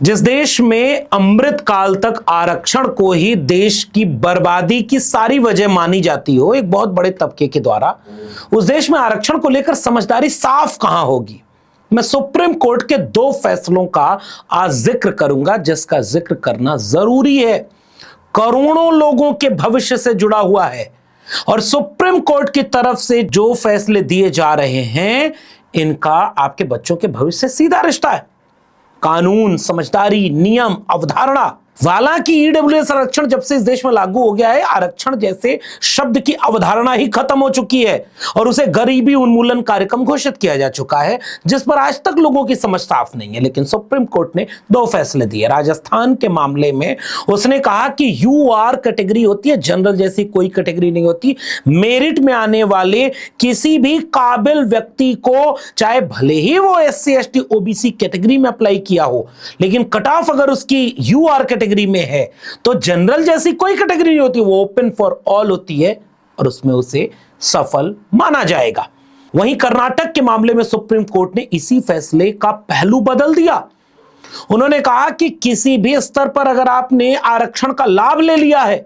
जिस देश में अमृत काल तक आरक्षण को ही देश की बर्बादी की सारी वजह मानी जाती हो एक बहुत बड़े तबके के द्वारा, उस देश में आरक्षण को लेकर समझदारी साफ कहां होगी। मैं सुप्रीम कोर्ट के 2 फैसलों का आज जिक्र करूंगा, जिसका जिक्र करना जरूरी है। करोड़ों लोगों के भविष्य से जुड़ा हुआ है और सुप्रीम कोर्ट की तरफ से जो फैसले दिए जा रहे हैं, इनका आपके बच्चों के भविष्य से सीधा रिश्ता है। कानून, समझदारी, नियम, अवधारणा। हालांकि ईडब्ल्यूएस आरक्षण जब से इस देश में लागू हो गया है, आरक्षण जैसे शब्द की अवधारणा ही खत्म हो चुकी है और उसे गरीबी उन्मूलन कार्यक्रम घोषित किया जा चुका है, जिस पर आज तक लोगों की समझ साफ नहीं है। लेकिन सुप्रीम कोर्ट ने 2 फैसले दिए। राजस्थान के मामले में उसने कहा कि यूआर कैटेगरी होती है, जनरल जैसी कोई कैटेगरी नहीं होती। मेरिट में आने वाले किसी भी काबिल व्यक्ति को, चाहे भले ही वो एससी एसटी ओबीसी कैटेगरी में अप्लाई किया हो, लेकिन कट ऑफ अगर उसकी यूआर कैटेगरी में है तो जनरल जैसी कोई कैटेगरी नहीं होती, वो ओपन फॉर ऑल होती है और उसमें उसे सफल माना जाएगा। वहीं कर्नाटक के मामले में सुप्रीम कोर्ट ने इसी फैसले का पहलू बदल दिया। उन्होंने कहा कि किसी भी स्तर पर अगर आपने आरक्षण का लाभ ले लिया है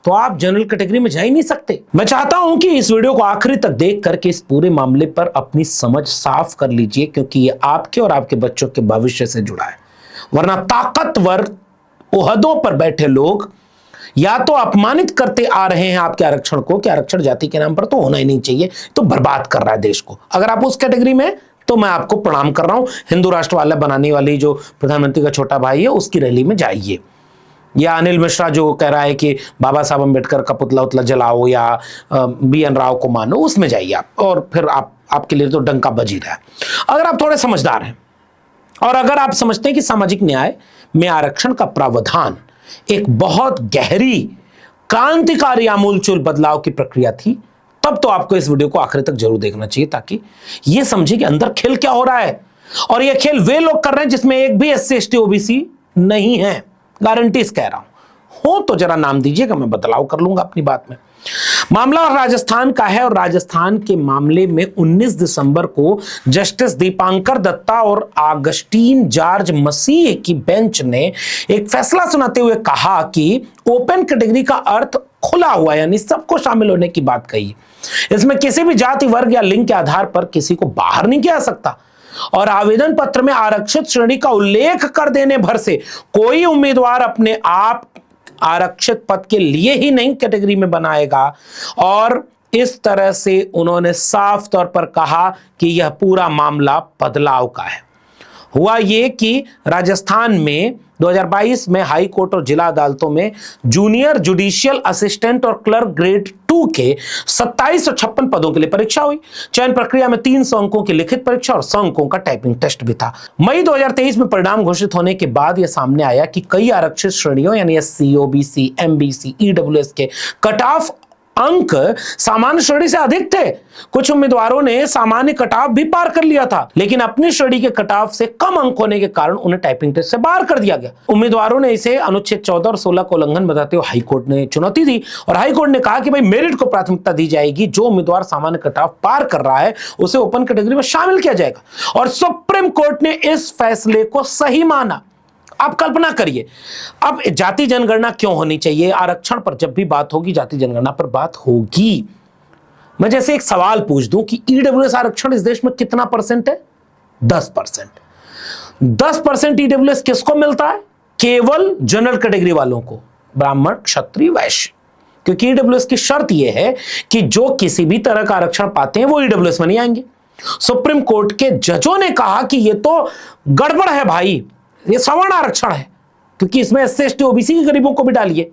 तो आप जनरल कैटेगरी में जा ही नहीं सकते। मैं चाहता हूं कि इस वीडियो को आखिरी तक देख करके इस पूरे मामले पर अपनी समझ साफ कर लीजिए, क्योंकि ये आपके और आपके बच्चों के भविष्य से जुड़ा है। वरना ताकतवर ओहदों पर बैठे लोग या तो अपमानित करते आ रहे हैं आपके आरक्षण को कि आरक्षण जाति के नाम पर तो होना ही नहीं चाहिए, तो बर्बाद कर रहा है देश को। अगर आप उस कैटेगरी में तो मैं आपको प्रणाम कर रहा हूं। हिंदू राष्ट्र वाला बनाने वाली जो प्रधानमंत्री का छोटा भाई है, उसकी रैली में जाइए। या अनिल मिश्रा जो कह रहा है कि बाबा साहब अम्बेडकर का पुतला उतला जलाओ या BN राव को मानो, उसमें जाइए आप, और फिर आपके लिए तो डंका बज ही रहा है। अगर आप थोड़े समझदार हैं और अगर आप समझते हैं कि सामाजिक न्याय में आरक्षण का प्रावधान एक बहुत गहरी, क्रांतिकारी, आमूलचूल बदलाव की प्रक्रिया थी, तब तो आपको इस वीडियो को आखिर तक जरूर देखना चाहिए, ताकि यह समझे कि अंदर खेल क्या हो रहा है। और यह खेल वे लोग कर रहे हैं जिसमें एक भी SC ST OBC नहीं है। गारंटी कह रहा हूं। हो तो जरा नाम दीजिएगा, मैं बदलाव कर लूंगा अपनी बात में। मामला राजस्थान का है और राजस्थान के मामले में 19 दिसंबर को जस्टिस दीपांकर दत्ता और अगस्टीन जॉर्ज मसीह की बेंच ने एक फैसला सुनाते हुए कहा कि ओपन कैटेगरी का अर्थ खुला हुआ, यानी सबको शामिल होने की बात कही। इसमें किसी भी जाति, वर्ग या लिंग के आधार पर किसी को बाहर नहीं किया जा सकता और आवेदन पत्र में आरक्षित श्रेणी का उल्लेख कर देने भर से कोई उम्मीदवार अपने आप आरक्षित पद के लिए ही नहीं कैटेगरी में बनाएगा। और इस तरह से उन्होंने साफ तौर पर कहा कि यह पूरा मामला बदलाव का है। हुआ यह कि राजस्थान में 2022 में हाई कोर्ट और जिला अदालतों में जूनियर जुडिशियल असिस्टेंट और क्लर्क ग्रेड 2 के 2756 पदों के लिए परीक्षा हुई। चयन प्रक्रिया में 300 अंकों की लिखित परीक्षा और 100 अंकों का टाइपिंग टेस्ट भी था। मई 2023 में परिणाम घोषित होने के बाद यह सामने आया कि कई आरक्षित श्रेणियों यानी SC, OBC, MBC, EWS के कट ऑफ अंक सामान्य श्रेणी से अधिक थे। कुछ उम्मीदवारों ने सामान्य कटाव भी पार कर लिया था, लेकिन अपनी श्रेणी के कटाव से कम अंक होने के कारण उन्हें टाइपिंग टेस्ट से बाहर कर दिया गया। उम्मीदवारों ने इसे अनुच्छेद 14 और 16 को उल्लंघन बताते हुए हाईकोर्ट ने चुनौती दी और हाईकोर्ट ने कहा कि भाई मेरिट को प्राथमिकता दी जाएगी। जो उम्मीदवार सामान्य कटाव पार कर रहा है उसे ओपन कैटेगरी में शामिल किया जाएगा और सुप्रीम कोर्ट ने इस फैसले को सही माना। आप कल्पना करिए, अब जाति जनगणना क्यों होनी चाहिए? आरक्षण पर जब भी बात होगी, जाति जनगणना पर बात होगी। मैं जैसे एक सवाल पूछ दूं कि ईडब्ल्यूएस आरक्षण इस देश में कितना % है? 10%। 10% ईडब्ल्यूएस किसको मिलता है? केवल जनरल कैटेगरी वालों को, ब्राह्मण, क्षत्रिय, वैश्य। क्योंकि ईडब्ल्यूएस की शर्त यह है कि जो किसी भी तरह का आरक्षण पाते हैं वो ईडब्ल्यूएस में नहीं आएंगे। सुप्रीम कोर्ट के जजों ने कहा कि यह तो गड़बड़ है भाई, ये सवर्ण आरक्षण है, क्योंकि इसमें SC ST OBC के गरीबों को भी डालिए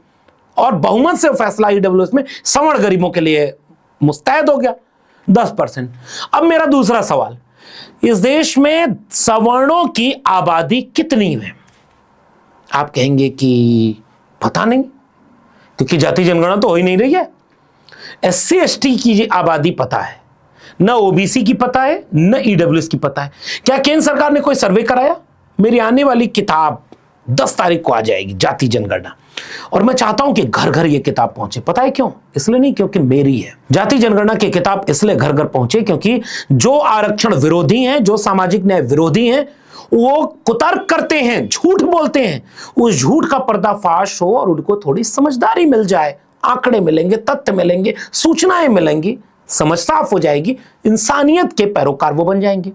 और बहुमत से फैसला ईडब्ल्यूएस में सवर्ण गरीबों के लिए मुस्तैद हो गया 10%। अब मेरा दूसरा सवाल, इस देश में सवर्णों की आबादी कितनी है? आप कहेंगे कि पता नहीं, क्योंकि जाति जनगणना तो हो ही नहीं रही है। SC ST की आबादी पता है, न OBC की पता है, न EWS की पता है। क्या केंद्र सरकार ने कोई सर्वे कराया? मेरी आने वाली किताब 10 तारीख को आ जाएगी, जाति जनगणना, और मैं चाहता हूं कि घर घर ये किताब पहुंचे। पता है क्यों? इसलिए नहीं क्योंकि मेरी है। जाति जनगणना की किताब इसलिए घर घर पहुंचे क्योंकि जो आरक्षण विरोधी हैं, जो सामाजिक न्याय विरोधी हैं, वो कुतर्क करते हैं, झूठ बोलते हैं, उस झूठ का पर्दाफाश हो और उनको थोड़ी समझदारी मिल जाए, आंकड़े मिलेंगे, तथ्य मिलेंगे, सूचनाएं मिलेंगी, समझ साफ हो जाएगी, इंसानियत के पैरोकार वो बन जाएंगे।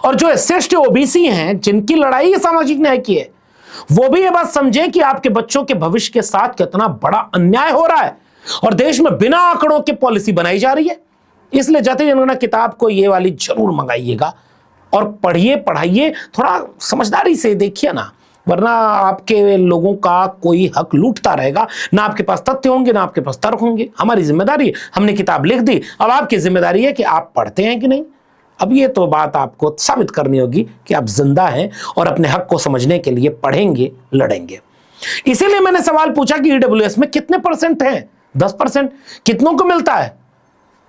और जो एससी ओबीसी हैं, जिनकी लड़ाई सामाजिक न्याय की है, वो भी ये बात समझें कि आपके बच्चों के भविष्य के साथ कितना बड़ा अन्याय हो रहा है और देश में बिना आंकड़ों के पॉलिसी बनाई जा रही है। इसलिए जाति जनगणना किताब को ये वाली जरूर मंगाइएगा और पढ़िए, पढ़ाइए, थोड़ा समझदारी से देखिए ना, वरना आपके लोगों का कोई हक लूटता रहेगा। ना आपके पास तथ्य होंगे, ना आपके पास तर्क होंगे। हमारी जिम्मेदारी है, हमने किताब लिख दी, अब आपकी जिम्मेदारी है कि आप पढ़ते हैं कि नहीं। अब ये तो बात आपको साबित करनी होगी कि आप जिंदा हैं और अपने हक को समझने के लिए पढ़ेंगे, लड़ेंगे। इसीलिए मैंने सवाल पूछा कि ईडब्ल्यूएस में कितने परसेंट हैं? 10%। कितनों को मिलता है?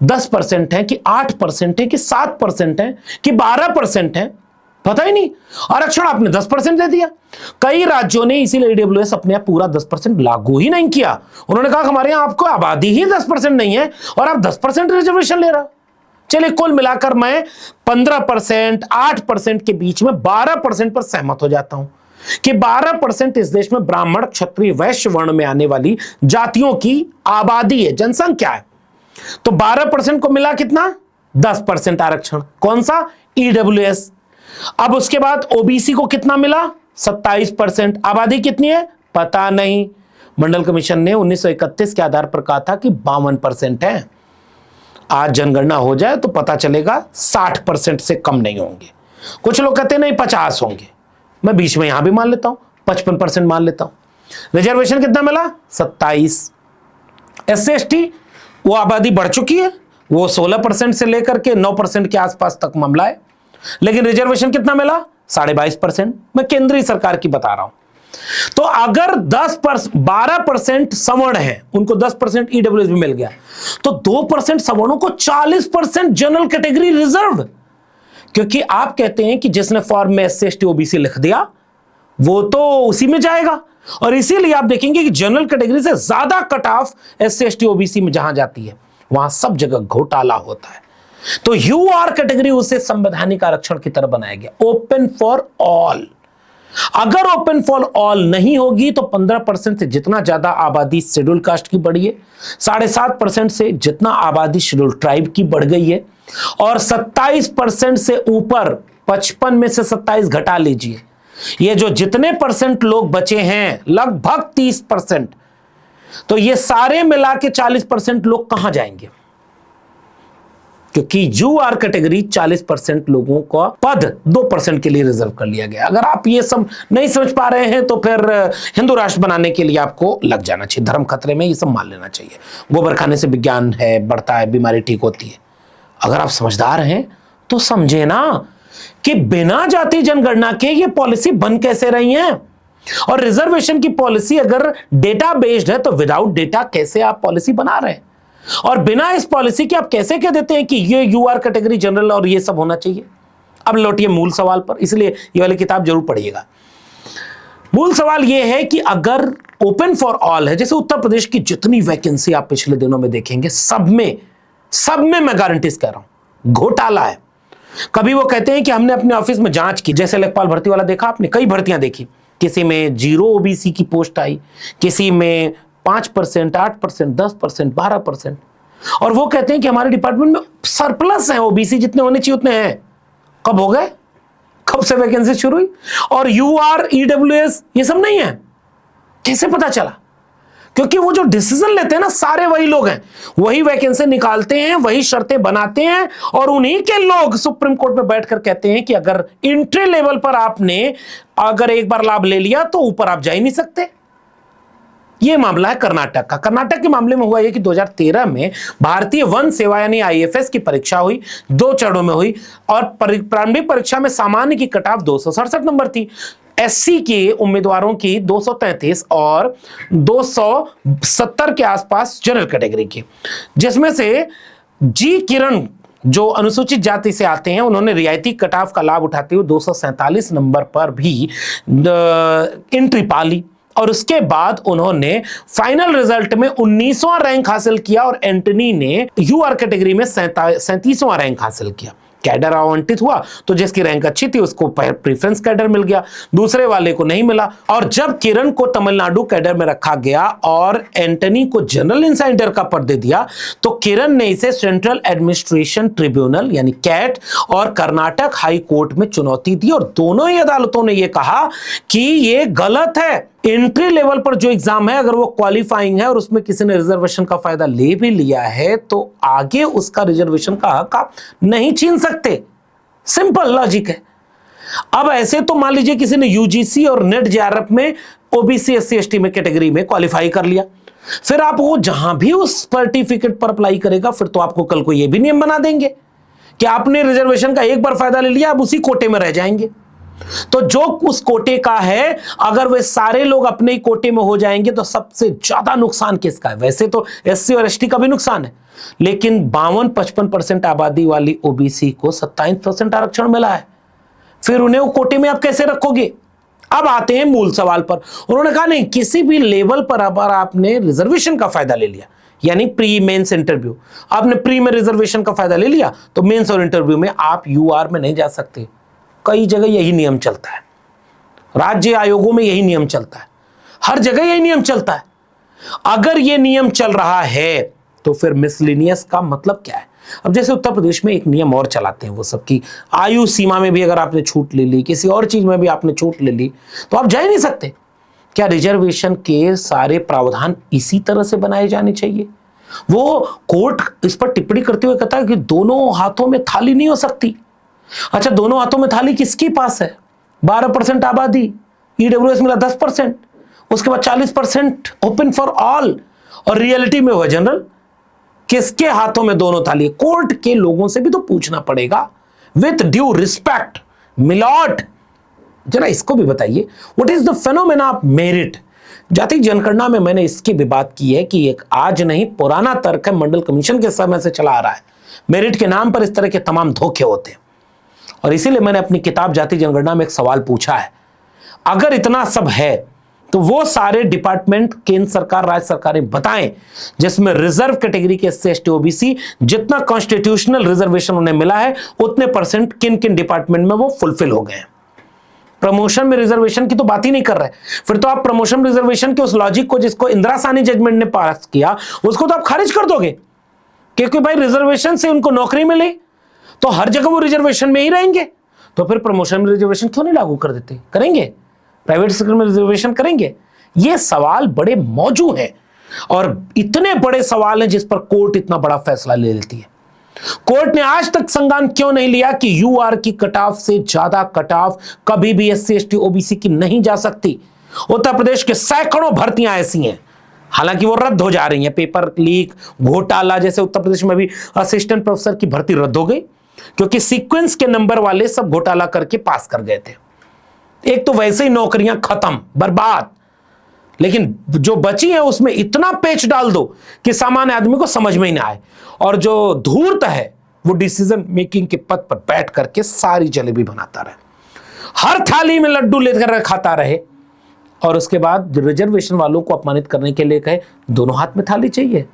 10% है कि 8% है कि 7% है कि 12% है? पता ही नहीं। आरक्षण आपने 10% दे दिया। कई राज्यों ने इसीलिए ईडब्ल्यूएस अपने आप पूरा 10% लागू ही नहीं किया। उन्होंने कहा हमारे यहां आपको आबादी ही 10% नहीं है और आप 10% रिजर्वेशन ले रहे हो। चलिए, कुल मिलाकर मैं 15%, 8% के बीच में 12% पर सहमत हो जाता हूं कि 12% इस देश में ब्राह्मण, क्षत्रिय, वैश्य वर्ण में आने वाली जातियों की आबादी है, जनसंख्या है। तो 12% को मिला कितना? 10% आरक्षण। कौन सा? ईडब्ल्यूएस। अब उसके बाद ओबीसी को कितना मिला? 27%। आबादी कितनी है? पता नहीं। मंडल कमीशन ने 1931 के आधार पर कहा था कि 52% है। आज जनगणना हो जाए तो पता चलेगा 60% से कम नहीं होंगे। कुछ लोग कहते हैं नहीं 50 होंगे, मैं बीच में यहां भी मान लेता हूं, 55% मान लेता हूं। रिजर्वेशन कितना मिला? 27। SC/ST वो आबादी बढ़ चुकी है, वो 16% से लेकर के 9% के आसपास तक मामला है, लेकिन रिजर्वेशन कितना मिला? 22.5%। मैं केंद्रीय सरकार की बता रहा हूं। तो अगर 12% सवर्ण है, उनको 10% ईडब्ल्यूएस भी मिल गया, तो 2% सवर्णों को 40% जनरल कैटेगरी रिजर्व। क्योंकि आप कहते हैं कि जिसने फॉर्म में SC/ST OBC लिख दिया वो तो उसी में जाएगा, और इसीलिए आप देखेंगे कि जनरल कैटेगरी से ज्यादा कट ऑफ SC/ST OBC में जहां जाती है वहां सब जगह घोटाला होता है। तो UR कैटेगरी उसे संवैधानिक आरक्षण की तरह बनाया गया, ओपन फॉर ऑल। अगर ओपन फॉर ऑल नहीं होगी तो 15% से जितना ज्यादा आबादी शेड्यूल कास्ट की बढ़ी है, 7.5% से जितना आबादी शेड्यूल ट्राइब की बढ़ गई है, और 27% से ऊपर, 55 में से 27 घटा लीजिए, ये जो जितने परसेंट लोग बचे हैं, लगभग 30%, तो ये सारे मिला के 40% लोग कहां जाएंगे? क्योंकि UR कैटेगरी 40% लोगों का पद 2% के लिए रिजर्व कर लिया गया। अगर आप ये सब नहीं समझ पा रहे हैं तो फिर हिंदू राष्ट्र बनाने के लिए आपको लग जाना चाहिए, धर्म खतरे में, ये सब मान लेना चाहिए। गोबर खाने से विज्ञान है, बढ़ता है, बीमारी ठीक होती है। अगर आप समझदार हैं तो समझे ना कि बिना जाति जनगणना के ये पॉलिसी बन कैसे रही है, और रिजर्वेशन की पॉलिसी अगर डेटा बेस्ड है तो विदाउट डेटा कैसे आप पॉलिसी बना रहे हैं, और बिना इस पॉलिसी के आप कैसे कह देते हैं कि ये UR कैटेगरी जनरल और ये सब होना चाहिए। अब लौटिए मूल सवाल पर, इसलिए ये वाली किताब जरूर पढ़िएगा। मूल सवाल ये है कि अगर ओपन फॉर ऑल है, जैसे उत्तर प्रदेश की जितनी वैकेंसी आप पिछले दिनों में देखेंगे, सब में मैं गारंटीज कह रहा हूं घोटाला है। कभी वो कहते हैं कि हमने अपने ऑफिस में जांच की, जैसे लेखपाल भर्ती वाला देखा आपने, कई भर्तियां देखी, किसी में 0 OBC की पोस्ट आई, किसी में 5%, 8%, 10%, 12%, और वो कहते हैं कि हमारे डिपार्टमेंट में सरप्लस है, OBC जितने होने चाहिए उतने हैं। कब हो गए? कब से वैकेंसी शुरू हुई? और UR, EWS ये सब नहीं है। कैसे पता चला? क्योंकि वो जो डिसीजन लेते हैं ना, सारे वही लोग हैं, वही वैकेंसी निकालते हैं, वही शर्तें बनाते हैं, और उन्हीं के लोग सुप्रीम कोर्ट में बैठकर कहते हैं कि अगर इंट्री लेवल पर आपने अगर एक बार लाभ ले लिया तो ऊपर आप जा ही नहीं सकते। यह मामला है कर्नाटक का। कर्नाटक के मामले में हुआ यह कि 2013 में भारतीय वन सेवा यानी IFS की परीक्षा हुई, 2 चरणों में हुई, और प्रारंभिक परीक्षा में सामान्य की कट ऑफ 267 नंबर थी। SC के उम्मीदवारों की 233 और 270 के आसपास जनरल कैटेगरी की, जिसमें से जी किरण जो अनुसूचित जाति से आते हैं, उन्होंने रियायती कट ऑफ का लाभ उठाते हुए 247 नंबर पर भी एंट्री पा ली, और उसके बाद उन्होंने फाइनल रिजल्ट में 19वां रैंक हासिल किया, और एंटनी ने UR कैटेगरी में 37वां रैंक हासिल किया। कैडर आवंटित हुआ तो जिसकी रैंक अच्छी थी उसको प्रेफरेंस कैडर मिल गया, दूसरे वाले को नहीं मिला। और जब किरण को तमिलनाडु कैडर में रखा गया और एंटनी को जनरल इंसाइडर का पद दे दिया तो किरण ने इसे सेंट्रल एडमिनिस्ट्रेशन ट्रिब्यूनल यानी कैट और कर्नाटक हाई कोर्ट में चुनौती दी और दोनों ही अदालतों ने यह कहा कि यह गलत है। एंट्री लेवल पर जो एग्जाम है अगर वो क्वालिफाइंग है और उसमें किसी ने रिजर्वेशन का फायदा ले भी लिया है तो आगे उसका रिजर्वेशन का हक आप नहीं छीन सकते। सिंपल लॉजिक है। अब ऐसे तो मान लीजिए किसी ने यूजीसी और नेट जेआरएफ में ओबीसी एससी एसटी में कैटेगरी में क्वालिफाई कर लिया, फिर आप वो जहां भी उस सर्टिफिकेट पर अप्लाई करेगा फिर तो आपको कल को ये भी नियम बना देंगे कि आपने रिजर्वेशन का एक बार फायदा ले लिया, आप उसी कोटे में रह जाएंगे। तो जो उस कोटे का है अगर वे सारे लोग अपने ही कोटे में हो जाएंगे तो सबसे ज्यादा नुकसान किसका है? वैसे तो एससी और एसटी का भी नुकसान है, लेकिन 52-55% आबादी वाली ओबीसी को 27% आरक्षण मिला है, फिर उन्हें वो कोटे में आप कैसे रखोगे? अब आते हैं मूल सवाल पर। उन्होंने कहा नहीं, किसी भी लेवल पर अगर आपने रिजर्वेशन का फायदा ले लिया यानी प्री मेंस इंटरव्यू, आपने प्री में रिजर्वेशन का फायदा ले लिया तो मेंस और इंटरव्यू में आप यूआर में नहीं जा सकते। कई जगह यही नियम चलता है, राज्य आयोगों में यही नियम चलता है, हर जगह यही नियम चलता है। अगर यह नियम चल रहा है तो फिर मिसलिनियस का मतलब क्या है? अब जैसे उत्तर प्रदेश में एक नियम और चलाते हैं वो सबकी आयु सीमा में भी अगर आपने छूट ले ली, किसी और चीज में भी आपने छूट ले ली तो आप जा ही नहीं सकते। क्या रिजर्वेशन के सारे प्रावधान इसी तरह से बनाए जाने चाहिए? वो कोर्ट इस पर टिप्पणी करते हुए कहता है कि दोनों हाथों में थाली नहीं हो सकती। अच्छा, दोनों हाथों में थाली किसके पास है? 12% आबादी, ईडब्ल्यूएस मिला 10%, उसके बाद 40% ओपन फॉर ऑल और रियलिटी में हुआ जनरल। किसके हाथों में दोनों थाली? कोर्ट के लोगों से भी तो पूछना पड़ेगा विथ ड्यू रिस्पेक्ट। मिलॉट, जरा इसको भी बताइए, what is the phenomena of merit? जाति जनगणना में मैंने इसकी भी बात की है कि एक आज नहीं पुराना तर्क है, मंडल कमीशन के समय से चला आ रहा है। मेरिट के नाम पर इस तरह के तमाम धोखे होते हैं और इसीलिए मैंने अपनी किताब जाति जनगणना में एक सवाल पूछा है, अगर इतना सब है तो वो सारे डिपार्टमेंट केंद्र सरकार राज्य सरकारें बताएं जिसमें रिजर्व कैटेगरी के एससी एसटी ओबीसी जितना कॉन्स्टिट्यूशनल रिजर्वेशन उन्हें मिला है उतने परसेंट किन किन डिपार्टमेंट में वो फुलफिल हो गए हैं। प्रमोशन में रिजर्वेशन की तो बात ही नहीं कर रहे, फिर तो आप प्रमोशन रिजर्वेशन के उस लॉजिक को जिसको इंदिरा साहनी जजमेंट ने पास किया उसको तो आप खारिज कर दोगे, क्योंकि भाई रिजर्वेशन से उनको नौकरी मिली तो हर जगह वो रिजर्वेशन में ही रहेंगे, तो फिर प्रमोशन में रिजर्वेशन क्यों नहीं लागू कर देते? करेंगे, प्राइवेट सेक्टर में रिजर्वेशन करेंगे। ये सवाल बड़े मौजूद हैं और इतने बड़े सवाल हैं जिस पर कोर्ट इतना बड़ा फैसला ले लेती है। कोर्ट ने आज तक संज्ञान क्यों नहीं लिया कि यूआर की कट ऑफ से ज्यादा कट ऑफ कभी भी एससी एसटी ओबीसी की नहीं जा सकती। उत्तर प्रदेश के सैकड़ों भर्तियां ऐसी हैं, हालांकि वो रद्द हो जा रही हैं, पेपर लीक घोटाला जैसे उत्तर प्रदेश में भी असिस्टेंट प्रोफेसर की भर्ती रद्द हो गई क्योंकि सीक्वेंस के नंबर वाले सब घोटाला करके पास कर गए थे। एक तो वैसे ही नौकरियां खत्म, बर्बाद, लेकिन जो बची है उसमें इतना पेच डाल दो कि सामान्य आदमी को समझ में ही ना आए और जो धूर्त है वो डिसीजन मेकिंग के पद पर बैठ करके सारी जलेबी बनाता रहे, हर थाली में लड्डू लेकर खाता रहे और उसके बाद रिजर्वेशन वालों को अपमानित करने के लिए कहे दोनों हाथ में थाली चाहिए।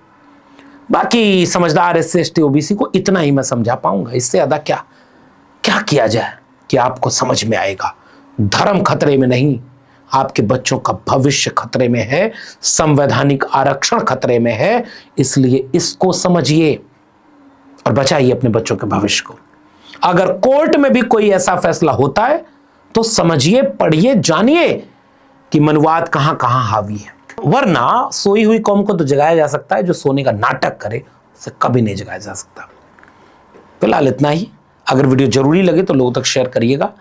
बाकी समझदार एससी एसटी ओबीसी को इतना ही मैं समझा पाऊंगा, इससे ज्यादा क्या क्या किया जाए कि आपको समझ में आएगा। धर्म खतरे में नहीं, आपके बच्चों का भविष्य खतरे में है, संवैधानिक आरक्षण खतरे में है, इसलिए इसको समझिए और बचाइए अपने बच्चों के भविष्य को। अगर कोर्ट में भी कोई ऐसा फैसला होता है तो समझिए, पढ़िए, जानिए कि मनवाद कहां कहां हावी है, वरना सोई हुई कौम को तो जगाया जा सकता है, जो सोने का नाटक करे उसे कभी नहीं जगाया जा सकता। फिलहाल इतना ही। अगर वीडियो जरूरी लगे तो लोगों तक शेयर करिएगा,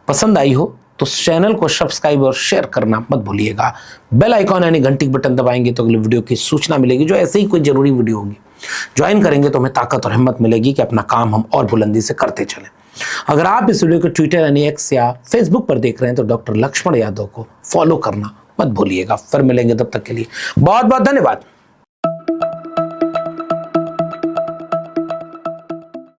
पसंद आई हो तो चैनल को सब्सक्राइब और शेयर करना मत भूलिएगा। बेल आइकॉन यानी घंटी का बटन दबाएंगे तो अगले वीडियो की सूचना मिलेगी, जो ऐसे ही कोई जरूरी वीडियो होगी। ज्वाइन करेंगे तो हमें ताकत और हिम्मत मिलेगी कि अपना काम हम और बुलंदी से करते चलें। अगर आप इस वीडियो को ट्विटर यानी एक्स या फेसबुक पर देख रहे हैं तो डॉक्टर लक्ष्मण यादव को फॉलो करना मत भूलिएगा। फिर मिलेंगे, तब तक के लिए बहुत बहुत धन्यवाद।